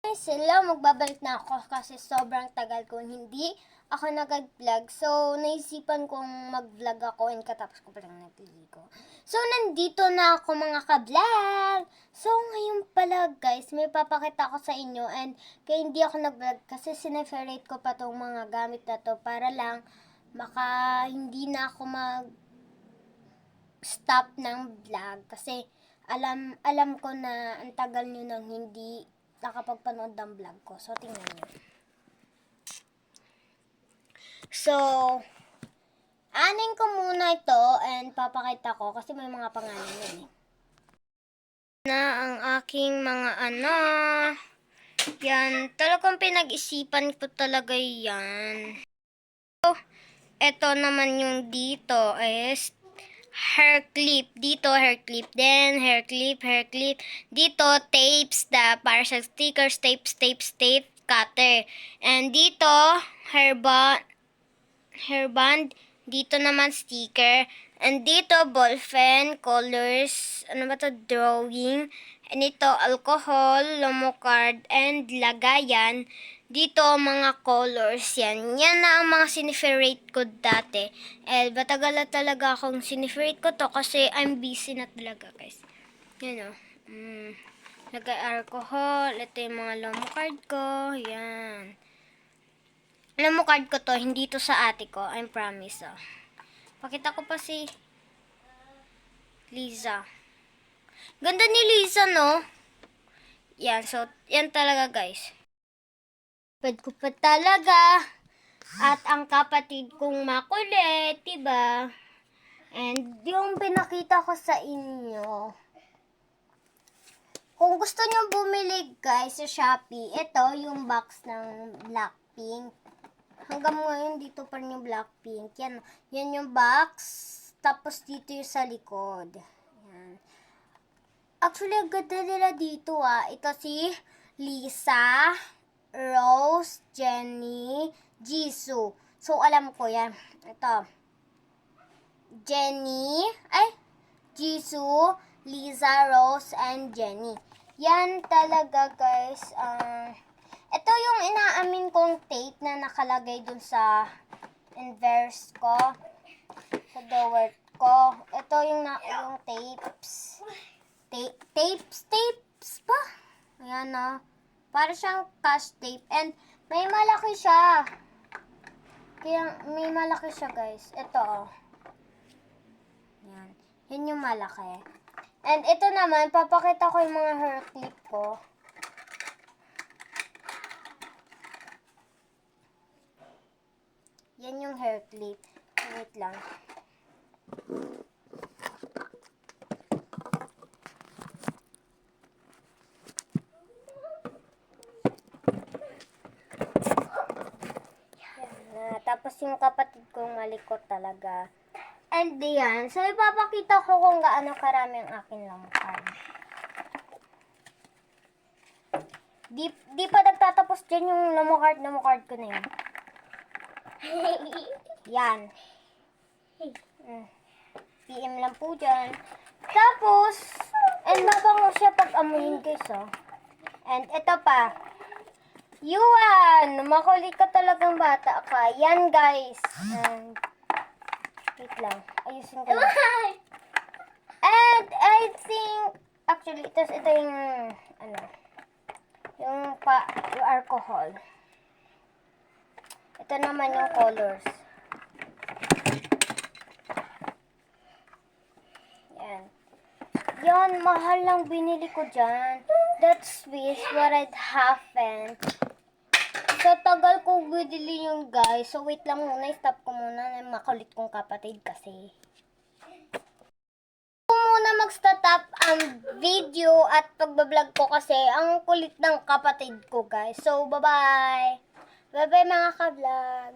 guys, hello, magbabalik na ako kasi sobrang tagal ko hindi ako nag-vlog. So, naisipan kong mag-vlog ako and katapos ko palang nagliligo. So, nandito na ako mga ka-vlog. So, ngayon pala guys, may papakita ko sa inyo and kaya hindi ako nag-vlog kasi sineferate ko pa tong mga gamit na to para lang hindi na ako stop ng vlog kasi alam ko na ang tagal nyo nang hindi nakapagpanood ng vlog ko. So, tingnan nyo. So, anin ko muna ito and papakita ko kasi may mga pangalan yun eh. Na ang aking mga yan, talagang pinag-isipan ko talaga yan. So, ito naman yung dito is hair clip. Dito, hair clip. Then, hair clip. Dito, tapes para sa stickers, tape cutter. And dito, hairband. Dito naman, sticker. And dito, ballpen, colors. Ano ba to? Drawing. And ito, alcohol, lomo card, and lagayan. Dito, mga colors yan. Yan na ang mga siniferate ko dati. Matagal na talaga akong siniferate ko to kasi I'm busy na talaga, guys. Yan o. Lagay alcohol. Ito yung mga lomo card ko. Yan. Lomo card ko to. Hindi to sa ate ko. I promise, oh. Pakita ko pa si Liza. Ganda ni Liza, no? Yan. So, yan talaga, guys. Ko pa talaga. At ang kapatid kong makulit, diba? And yung pinakita ko sa inyo. Kung gusto nyo bumili guys sa Shopee, ito yung box ng Blackpink. Hanggang ngayon dito pa rin yung Blackpink. Yan yung box. Tapos dito yung sa likod. Yan. Actually, ang ganda nila dito ah. Ito si Lisa, Rose, Jenny, Jisoo. So, alam ko yan. Ito. Jisoo, Lisa, Rose, and Jenny. Yan talaga, guys. Ito yung inaamin kong tape na nakalagay dun sa inverse ko. Sa door ko. Ito yung tapes. Tapes pa. Ayan na. Para siyang cash tape. And may malaki siya. Kaya may malaki siya, guys. Ito, oh. Yan. Yan yung malaki. And ito naman, papakita ko yung mga hair clip ko. Yan yung hair clip. Wait lang. Tapos yung kapatid kong malikot talaga. And yan. So, ipapakita ko kung gaano karami ang akin lampan. Di pa nagtatapos dyan yung lomo card ko na yun. Yan. PM lang po dyan. Tapos, and mabango siya pag amuyin guys, oh. And ito pa. Yuan! Makulit ka talagang bata ka. Yan, guys. And, wait lang. Ayusin ko lang. And, I think, actually, ito yung, yung alcohol. Ito naman yung colors. Yan. Yan, mahal lang binili ko dyan. That's what had happened. So, tagal ko binili yung guys. So, wait lang muna. Stop ko muna na makulit kong kapatid kasi. Ako muna mag-stop ang video at pagbablog ko kasi ang kulit ng kapatid ko guys. So, bye-bye. Bye-bye mga ka-vlog.